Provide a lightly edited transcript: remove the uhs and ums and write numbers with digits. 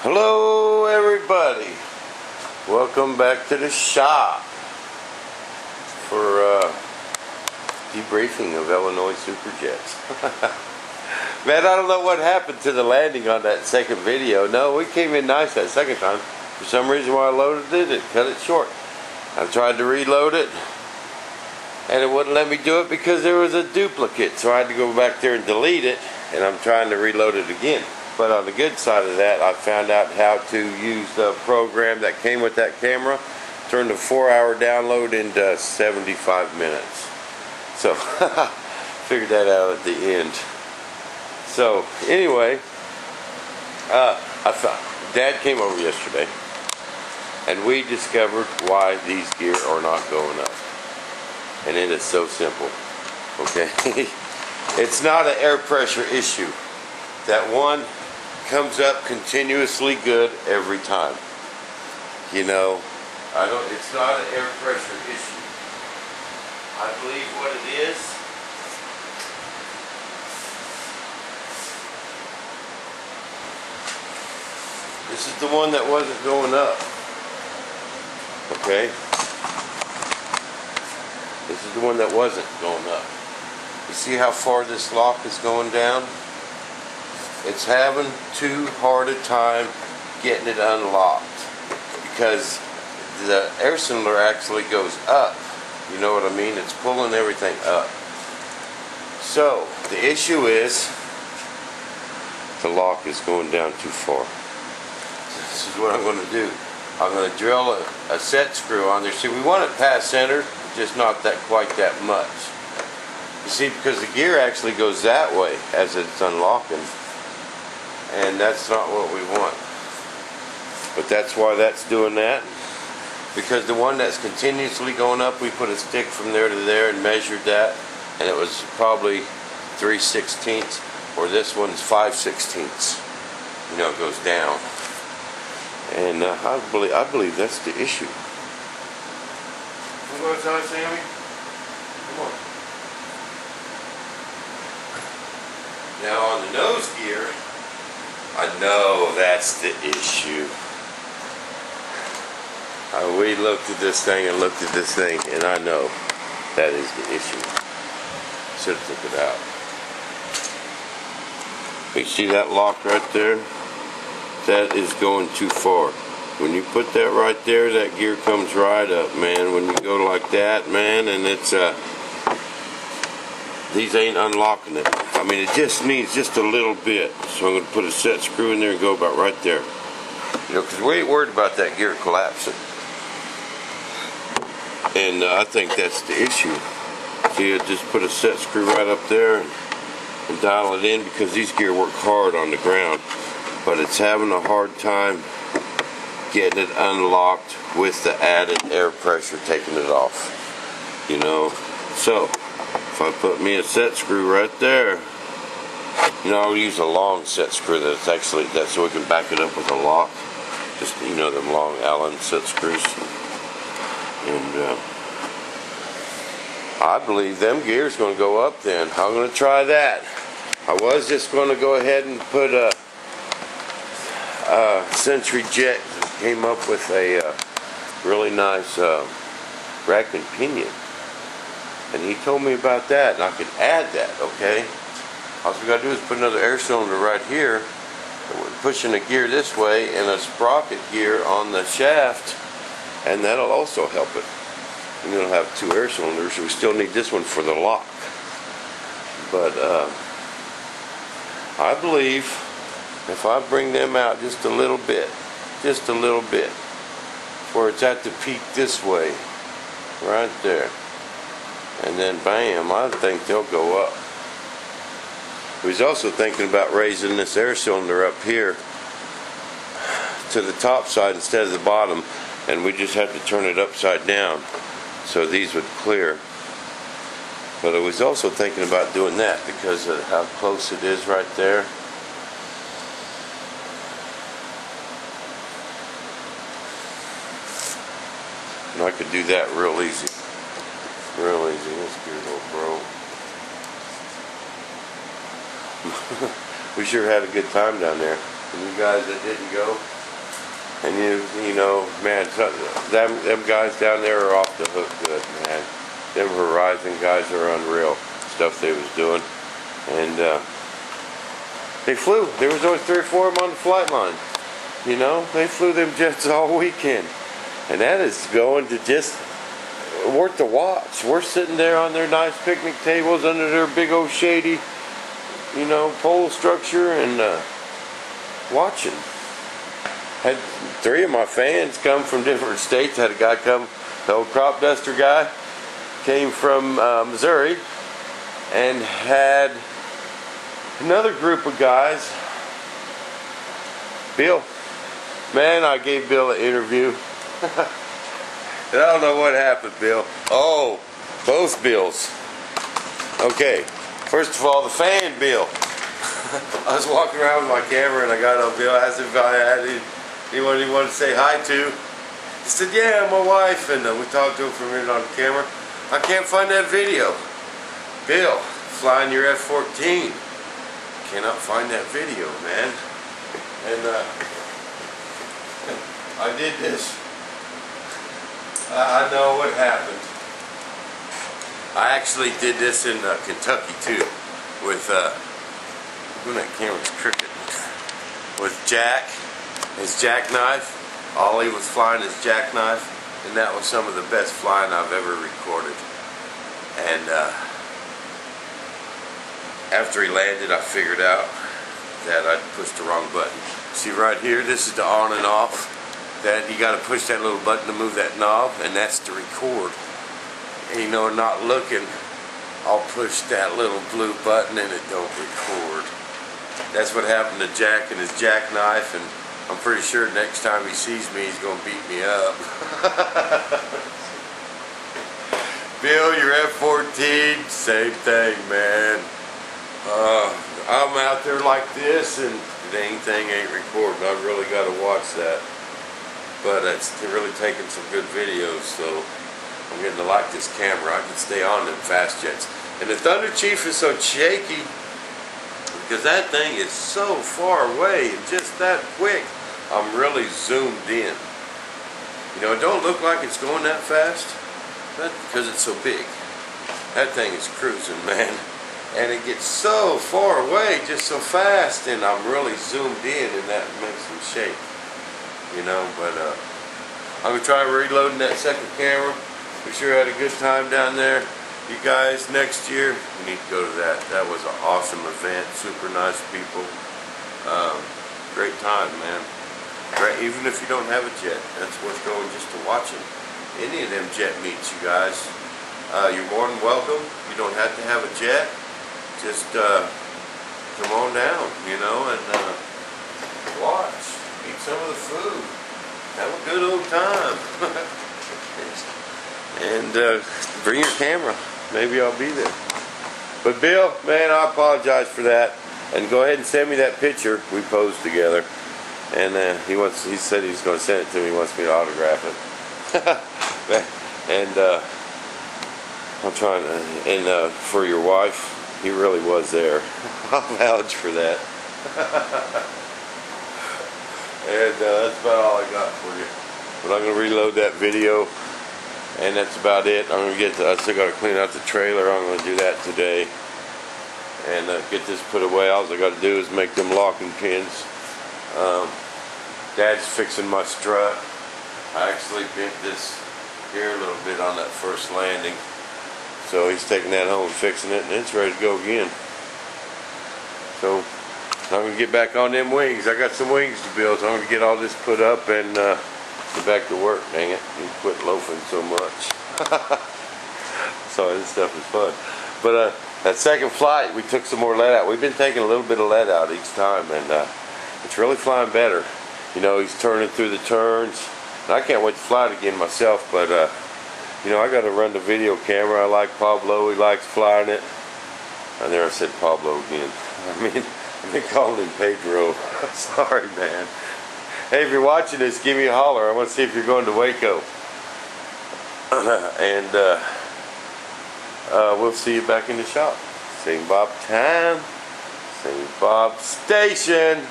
Hello everybody, welcome back to the shop for debriefing of Illinois Superjets. Man, I don't know what happened to the landing on that second video. No, we came in nice that second time. For some reason when I loaded it cut it short. I tried to reload it and it wouldn't let me do it because there was a duplicate, so I had to go back there and delete it, and I'm trying to reload it again. But on the good side of that, I found out how to use the program that came with that camera, turn the 4-hour download into 75 minutes. So, figured that out at the end. So, anyway, Dad came over yesterday, and we discovered why these gear are not going up. And it is so simple, okay? It's not an air pressure issue. That one comes up continuously good every time. You know, it's not an air pressure issue. I believe what it is, this is the one that wasn't going up. Okay? This is the one that wasn't going up. You see how far this lock is going down? It's having too hard a time getting it unlocked because the air cylinder actually goes up. You know what I mean? It's pulling everything up. So the issue is the lock is going down too far. This is what I'm going to do. I'm going to drill a set screw on there. See, we want it past center, just not quite that much. You see, because the gear actually goes that way as it's unlocking. And that's not what we want. But that's why that's doing that. Because the one that's continuously going up, we put a stick from there to there and measured that. And it was probably 3/16, or this one's 5/16. You know, it goes down. And I believe that's the issue. You go outside, Sammy? Come on. Now on the nose gear, I know that's the issue. We looked at this thing and looked at this thing, and I know that is the issue. Should have took it out. You see that lock right there? That is going too far. When you put that right there, that gear comes right up, man. When you go like that, man, and it's these ain't unlocking it. I mean, it just needs just a little bit. So I'm going to put a set screw in there and go about right there. You know, because we ain't worried about that gear collapsing. And I think that's the issue. See, just put a set screw right up there and dial it in, because these gear work hard on the ground. But it's having a hard time getting it unlocked with the added air pressure taking it off. You know, so if I put me a set screw right there, you know, I'll use a long set screw that's actually so we can back it up with a lock. Just, you know, them long Allen set screws. And I believe them gears going to go up then. I'm going to try that. I was just going to go ahead and put a Century Jet came up with a really nice rack and pinion. And he told me about that, and I could add that, okay? All we got to do is put another air cylinder right here, and we're pushing the gear this way, and a sprocket gear on the shaft, and that'll also help it. And you'll have two air cylinders, so we still need this one for the lock. But I believe if I bring them out just a little bit, where it's at the peak this way, right there, and then bam, I think they'll go up. We was also thinking about raising this air cylinder up here to the top side instead of the bottom, and we just had to turn it upside down so these would clear. But I was also thinking about doing that because of how close it is right there. And I could do that real easy. Real easy. This gear's all broke. We sure had a good time down there. and you guys that didn't go. And you know, man, them guys down there are off the hook good, man. Them Horizon guys are unreal. Stuff they was doing. And they flew. There was always 3 or 4 of them on the flight line. You know, they flew them jets all weekend. And that is going to just worth the watch. We're sitting there on their nice picnic tables under their big old shady, you know, pole structure and watching. Had 3 of my fans come from different states. Had a guy come, the old crop duster guy, came from Missouri, and had another group of guys. Bill, man, I gave Bill an interview. And I don't know what happened, Bill. Oh, both Bills. Okay, first of all, the fan Bill. I was walking around with my camera and I got on Bill. I asked if I had anyone he wanted to say hi to. He said, yeah, my wife. And we talked to him for a minute on the camera. I can't find that video. Bill, flying your F-14. Cannot find that video, man. And I did this. I know what happened. I actually did this in Kentucky too, with when that camera's crooked, with Jack, his jackknife. Ollie was flying his jackknife, and that was some of the best flying I've ever recorded. And after he landed, I figured out that I'd pushed the wrong button. See right here, this is the on and off. That you got to push that little button to move that knob, and that's to record. And, you know, not looking, I'll push that little blue button and it don't record. That's what happened to Jack and his jackknife, and I'm pretty sure next time he sees me, he's gonna beat me up. Bill, your F-14, same thing, man. I'm out there like this, and the dang thing ain't recording. I've really got to watch that. But it's really taking some good videos, so I'm getting to like this camera. I can stay on them fast jets. And the Thunder Chief is so shaky because that thing is so far away and just that quick. I'm really zoomed in. You know, it don't look like it's going that fast. That's because it's so big. That thing is cruising, man. And it gets so far away, just so fast, and I'm really zoomed in, and that makes them shake. You know, but I'm gonna try reloading that second camera. We sure had a good time down there. You guys, next year, you need to go to that. That was an awesome event. Super nice people. Great time, man. Great, even if you don't have a jet, that's worth going just to watching. Any of them jet meets, you guys. You're more than welcome. You don't have to have a jet. Just come on down, you know, and watch. Eat some of the food. Have a good old time. And bring your camera. Maybe I'll be there. But Bill, man, I apologize for that. And go ahead and send me that picture we posed together. And he said he was going to send it to me. He wants me to autograph it. And I'm trying to. And for your wife, he really was there. I'll vouch for that. And that's about all I got for you. But I'm going to reload that video, and that's about it. I'm going to I still got to clean out the trailer. I'm going to do that today, and get this put away. All I got to do is make them locking pins. Dad's fixing my strut. I actually bent this here a little bit on that first landing, so he's taking that home and fixing it, and it's ready to go again. So I'm going to get back on them wings. I got some wings to build, so I'm going to get all this put up and get back to work. Dang it, you quit loafing so much. So this stuff is fun. But that second flight, we took some more lead out. We've been taking a little bit of lead out each time, and it's really flying better. You know, he's turning through the turns. And I can't wait to fly it again myself, but you know, I got to run the video camera. I like Pablo. He likes flying it. And there I said Pablo again. I mean, I've been calling him Pedro. Sorry, man. Hey, if you're watching this, give me a holler. I want to see if you're going to Waco. And we'll see you back in the shop. Same Bob time, same Bob station.